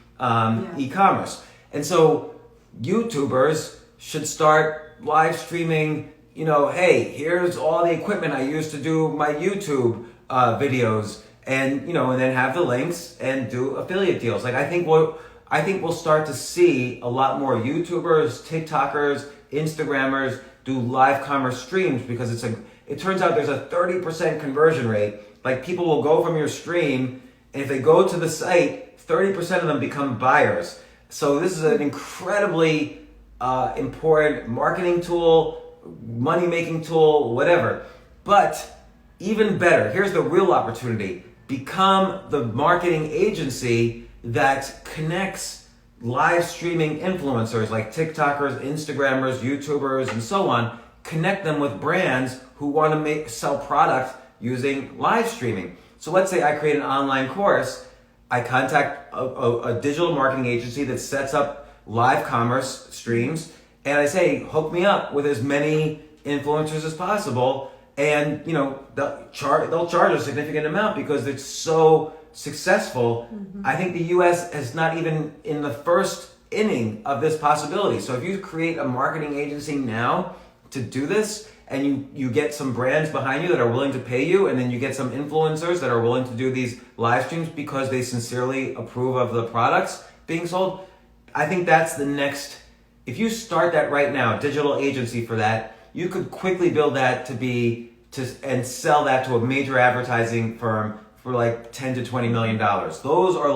e-commerce. And so YouTubers should start live streaming, hey, here's all the equipment I use to do my YouTube videos, and and then have the links and do affiliate deals. Like I think what I think we'll start to see a lot more YouTubers, TikTokers, Instagrammers do live commerce streams because it turns out there's a 30% conversion rate. Like people will go from your stream, and if they go to the site, 30% of them become buyers. So this is an incredibly important marketing tool, money-making tool, whatever. But even better, here's the real opportunity. Become the marketing agency that connects live streaming influencers like TikTokers, Instagrammers, YouTubers, and so on. Connect them with brands who want to sell product using live streaming. So let's say I create an online course. I contact a digital marketing agency that sets up live commerce streams, and I say, hook me up with as many influencers as possible, and they'll charge a significant amount because it's so successful. I think the US is not even in the first inning of this possibility. So if you create a marketing agency now to do this, and you get some brands behind you that are willing to pay you, and then you get some influencers that are willing to do these live streams because they sincerely approve of the products being sold, I think that's the next. If you start that right now, digital agency for that, you could quickly build that and sell that to a major advertising firm for like $10 to $20 million. Those are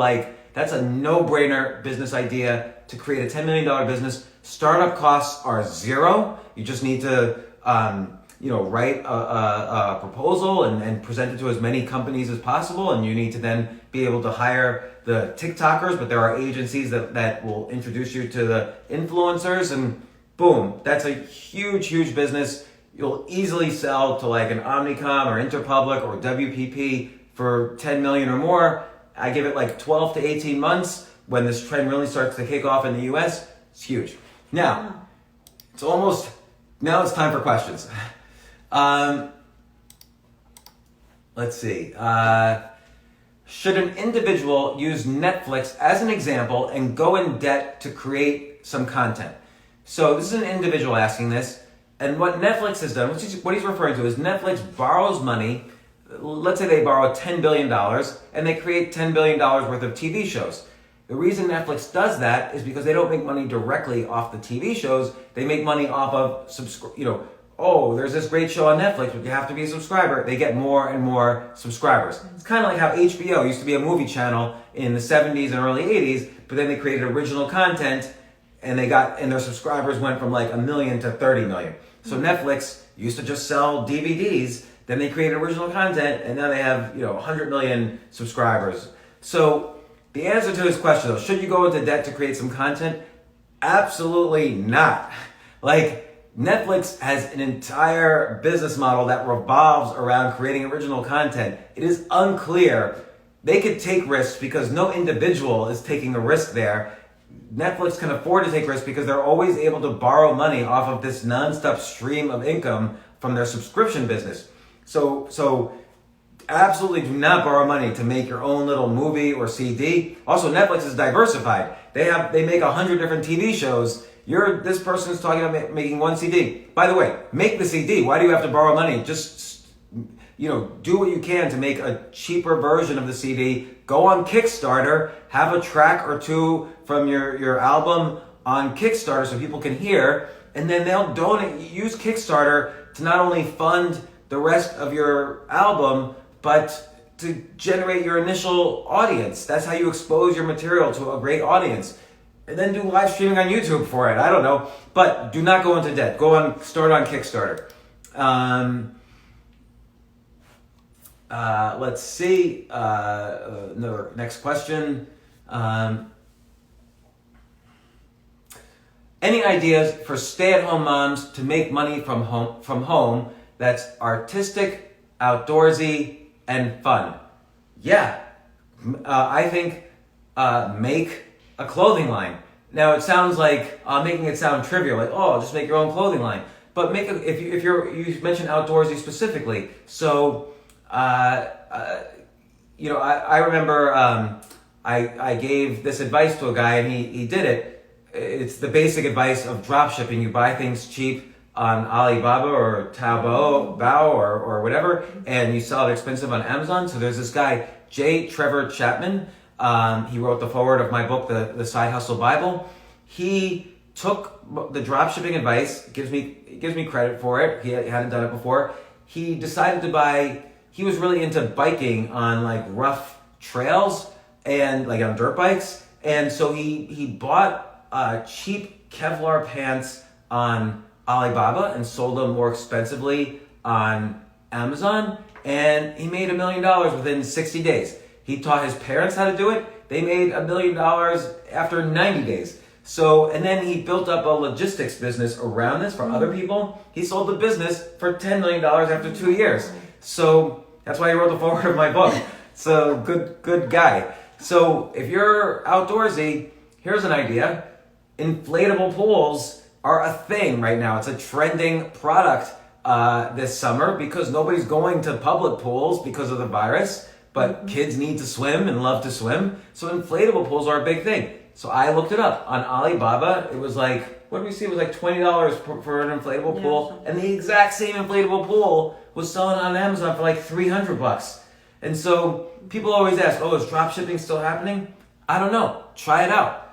that's a no-brainer business idea to create a $10 million business. Startup costs are zero. You just need to write a proposal and present it to as many companies as possible, and you need to then be able to hire the TikTokers, but there are agencies that will introduce you to the influencers, and boom, that's a huge business. You'll easily sell to like an Omnicom or Interpublic or WPP for 10 million or more. I give it like 12 to 18 months when this trend really starts to kick off in the US. It's huge. Now, now it's time for questions. Let's see. Should an individual use Netflix as an example and go in debt to create some content? So this is an individual asking this. And what Netflix has done, what he's referring to is Netflix borrows money. Let's say they borrow $10 billion and they create $10 billion worth of TV shows. The reason Netflix does that is because they don't make money directly off the TV shows. They make money off of, there's this great show on Netflix, but you have to be a subscriber. They get more and more subscribers. It's kind of like how HBO used to be a movie channel in the 70s and early 80s, but then they created original content, and their subscribers went from like 1 million to 30 million. So Netflix used to just sell DVDs, then they created original content, and now they have 100 million subscribers. So the answer to this question, though, should you go into debt to create some content? Absolutely not. Netflix has an entire business model that revolves around creating original content. It is unclear. They could take risks because no individual is taking a risk there. Netflix can afford to take risks because they're always able to borrow money off of this nonstop stream of income from their subscription business. So absolutely do not borrow money to make your own little movie or CD. Also, Netflix is diversified. They make 100 different TV shows. This person is talking about making one CD. By the way, make the CD. Why do you have to borrow money? Just, do what you can to make a cheaper version of the CD. Go on Kickstarter, have a track or two from your album on Kickstarter so people can hear, and then they'll donate. Use Kickstarter to not only fund the rest of your album, but to generate your initial audience. That's how you expose your material to a great audience. And then do live streaming on YouTube for it. I don't know. But do not go into debt. Start on Kickstarter. Let's see. Next question. Any ideas for stay-at-home moms to make money from home that's artistic, outdoorsy, and fun? Yeah. I think make a clothing line. Now it sounds like making it sound trivial, just make your own clothing line. But you mentioned outdoorsy specifically. So I remember I gave this advice to a guy and he did it. It's the basic advice of drop shipping. You buy things cheap on Alibaba or Taobao or whatever, and you sell it expensive on Amazon. So there's this guy, J. Trevor Chapman. He wrote the foreword of my book, The Side Hustle Bible. He took the drop shipping advice, gives me credit for it. He hadn't done it before. He decided to buy, he was really into biking on like rough trails and like on dirt bikes. And so he bought cheap Kevlar pants on Alibaba and sold them more expensively on Amazon. And he made $1 million within 60 days. He taught his parents how to do it. They made $1 million after 90 days. So, and then he built up a logistics business around this for other people. He sold the business for $10 million after 2 years. So that's why he wrote the foreword of my book. So good guy. So if you're outdoorsy, here's an idea. Inflatable pools are a thing right now. It's a trending product this summer because nobody's going to public pools because of the virus, but kids need to swim and love to swim. So inflatable pools are a big thing. So I looked it up on Alibaba. It was like, what did we see? It was like $20 for an inflatable pool. And the exact same inflatable pool was selling on Amazon for like $300. And so people always ask, oh, is drop shipping still happening? I don't know. Try it out.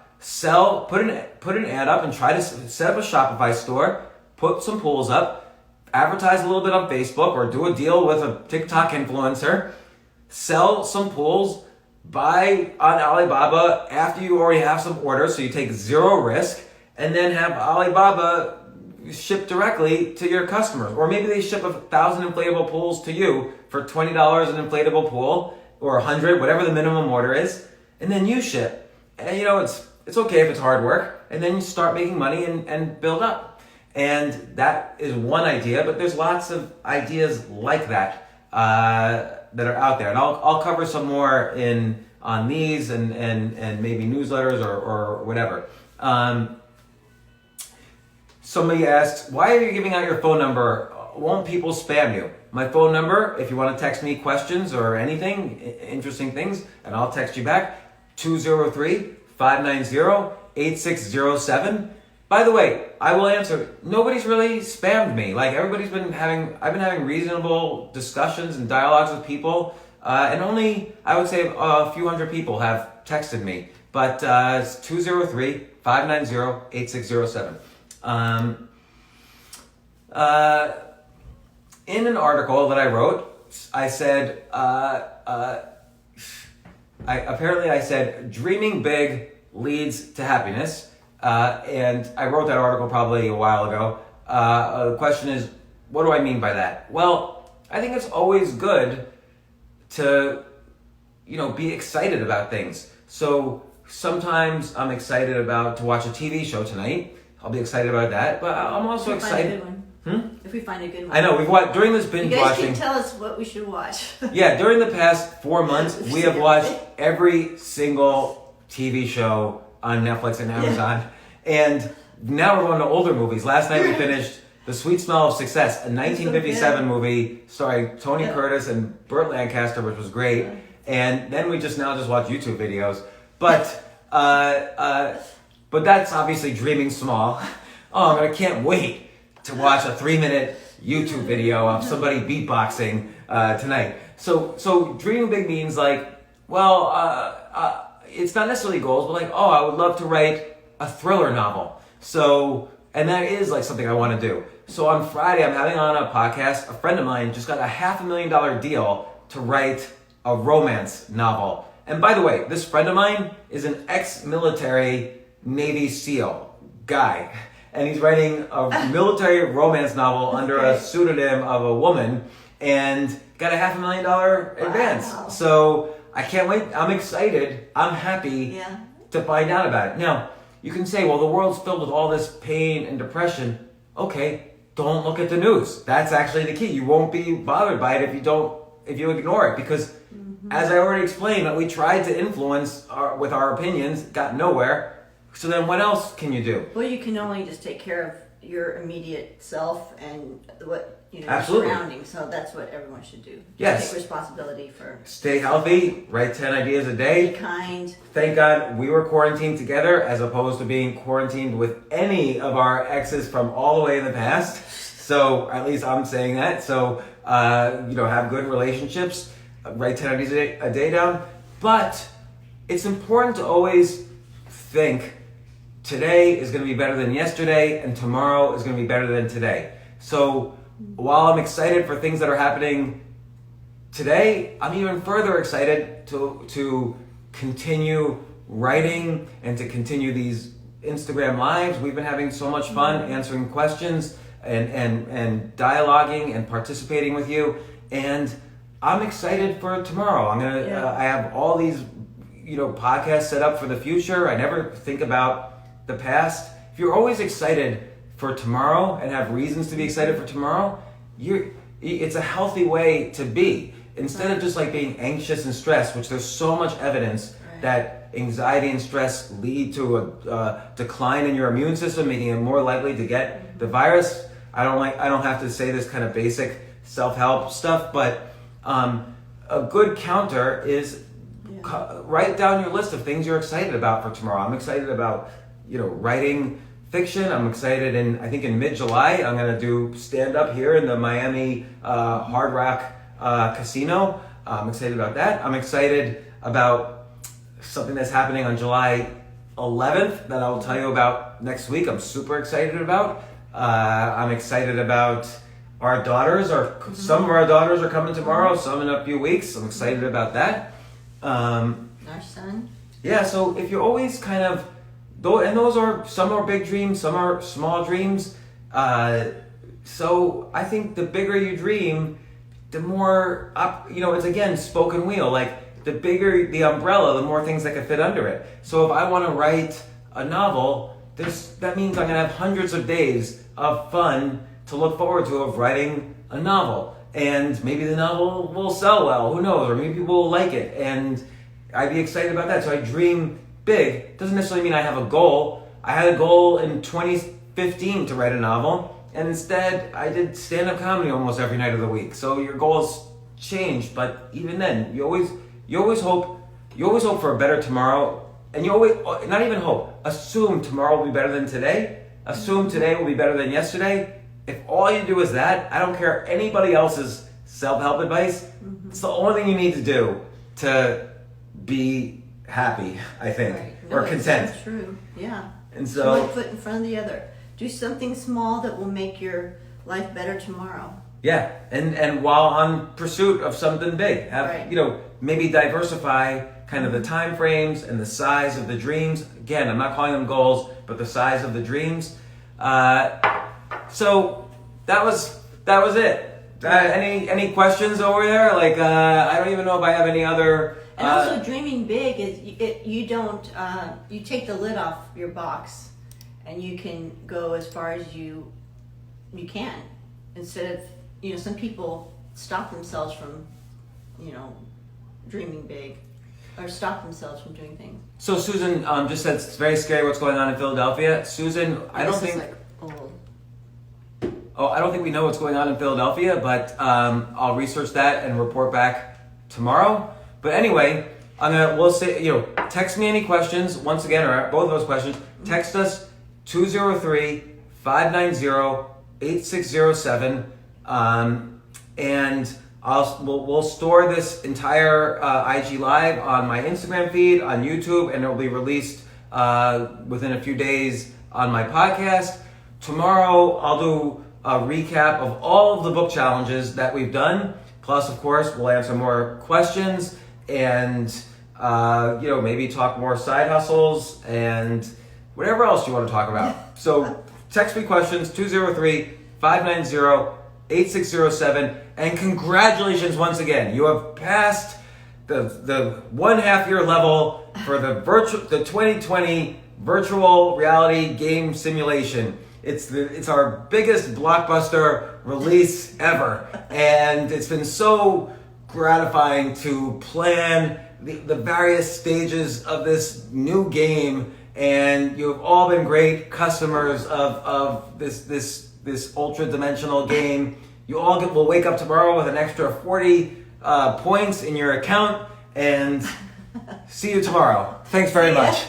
Put an ad up and try to set up a Shopify store, put some pools up, advertise a little bit on Facebook or do a deal with a TikTok influencer, sell some pools, buy on Alibaba after you already have some orders, so you take zero risk, and then have Alibaba ship directly to your customers. Or maybe they ship 1,000 inflatable pools to you for $20 an inflatable pool, or 100, whatever the minimum order is, and then you ship. And it's okay if it's hard work, and then you start making money and build up. And that is one idea, but there's lots of ideas like that that are out there, and I'll cover some more on these and maybe newsletters or whatever. Somebody asks, why are you giving out your phone number? Won't people spam you? My phone number, if you want to text me questions or anything, interesting things, and I'll text you back, 203-590-8607. By the way, I will answer. Nobody's really spammed me. Like I've been having reasonable discussions and dialogues with people, and only I would say a few hundred people have texted me. But it's 203-590-8607. In an article that I wrote, I said, I said, dreaming big leads to happiness. And I wrote that article probably a while ago. The question is, what do I mean by that? Well, I think it's always good to, be excited about things. So sometimes I'm excited to watch a TV show tonight. I'll be excited about that, but I'm also excited. If we find a good one. I know, we've watched, during this binge you guys watching. can tell us what we should watch. Yeah, during the past 4 months, we have watched every single TV show on Netflix and Amazon. And now we're going to older movies. Last night we finished The Sweet Smell of Success, a 1957 movie starring Tony Curtis and Burt Lancaster, which was great. And then we just watch YouTube videos. But that's obviously dreaming small. Oh, I can't wait to watch a 3-minute YouTube video of somebody beatboxing tonight. So dreaming big means like, it's not necessarily goals, but like, I would love to write a thriller novel. So, and that is like something I want to do. So on Friday, I'm having on a podcast, a friend of mine just got a $500,000 deal to write a romance novel. And by the way, this friend of mine is an ex-military Navy SEAL guy. And he's writing a military romance novel under a pseudonym of a woman and got a $500,000 advance. So I can't wait. I'm excited. I'm happy to find out about it. Now, you can say, well, the world's filled with all this pain and depression. Okay, don't look at the news. That's actually the key. You won't be bothered by it if you ignore it, because as I already explained, we tried to influence with our opinions, got nowhere. So then what else can you do? Well, you can only just take care of your immediate self and what your Absolutely. surroundings. So that's what everyone should do. Yes. Take responsibility for. Stay healthy. Write 10 ideas a day. Be kind. Thank God we were quarantined together as opposed to being quarantined with any of our exes from all the way in the past. So at least I'm saying that. So have good relationships. Write 10 ideas a day down. But it's important to always think today is going to be better than yesterday and tomorrow is going to be better than today. So while I'm excited for things that are happening today, I'm even further excited to continue writing and to continue these Instagram lives. We've been having so much fun answering questions and dialoguing and participating with you, and I'm excited for tomorrow. I have all these podcasts set up for the future. I never think about the past. If you're always excited for tomorrow and have reasons to be excited for tomorrow, it's a healthy way to be. Instead of just like being anxious and stressed, which there's so much evidence that anxiety and stress lead to a decline in your immune system, making it more likely to get the virus. I don't have to say this kind of basic self-help stuff, but a good counter is write down your list of things you're excited about for tomorrow. I'm excited about writing fiction. I'm excited, I think in mid-July I'm going to do stand-up here in the Miami Hard Rock Casino. I'm excited about that. I'm excited about something that's happening on July 11th that I will tell you about next week. I'm super excited about. I'm excited about our daughters. Some of our daughters are coming tomorrow, some in a few weeks. I'm excited about that. Our son. Yeah, so if you're always kind of, and those are, some are big dreams, some are small dreams. So I think the bigger you dream, the more it's again spoken wheel. Like the bigger the umbrella, the more things that can fit under it. So if I want to write a novel, that means I'm gonna have hundreds of days of fun to look forward to of writing a novel. And maybe the novel will sell well, who knows, or maybe people will like it, and I'd be excited about that. So I dream big. Doesn't necessarily mean I have a goal. I had a goal in 2015 to write a novel, and instead I did stand-up comedy almost every night of the week. So your goals change, but even then, you always hope for a better tomorrow, and you always, not even hope, assume tomorrow will be better than today. Assume today will be better than yesterday. If all you do is that, I don't care anybody else's self-help advice. It's the only thing you need to do to be happy, I think, or content. That's true. Yeah. And so, one foot in front of the other. Do something small that will make your life better tomorrow. Yeah, and while on pursuit of something big, have maybe diversify kind of the time frames and the size of the dreams. Again, I'm not calling them goals, but the size of the dreams. So that was it. Any questions over there? Like I don't even know if I have any other. And also, dreaming big is you don't you take the lid off your box, and you can go as far as you can, instead of some people stop themselves from dreaming big, or stop themselves from doing things. So Susan just said it's very scary what's going on in Philadelphia. Susan, I don't think we know what's going on in Philadelphia, but I'll research that and report back tomorrow. But anyway, we'll say, text me any questions, once again, or both of those questions. Text us 203-590-8607, and we'll store this entire IG Live on my Instagram feed, on YouTube, and it will be released within a few days on my podcast. Tomorrow, I'll do a recap of all of the book challenges that we've done. Plus, of course, we'll answer more questions and maybe talk more side hustles and whatever else you want to talk about. So text me questions, 203-590-8607, and congratulations once again. You have passed the 1/2 year level for the 2020 virtual reality game simulation. It's our biggest blockbuster release ever, and it's been so gratifying to plan the various stages of this new game, and you have all been great customers of this ultra-dimensional game. You all will wake up tomorrow with an extra 40 points in your account, and see you tomorrow. Thanks very much.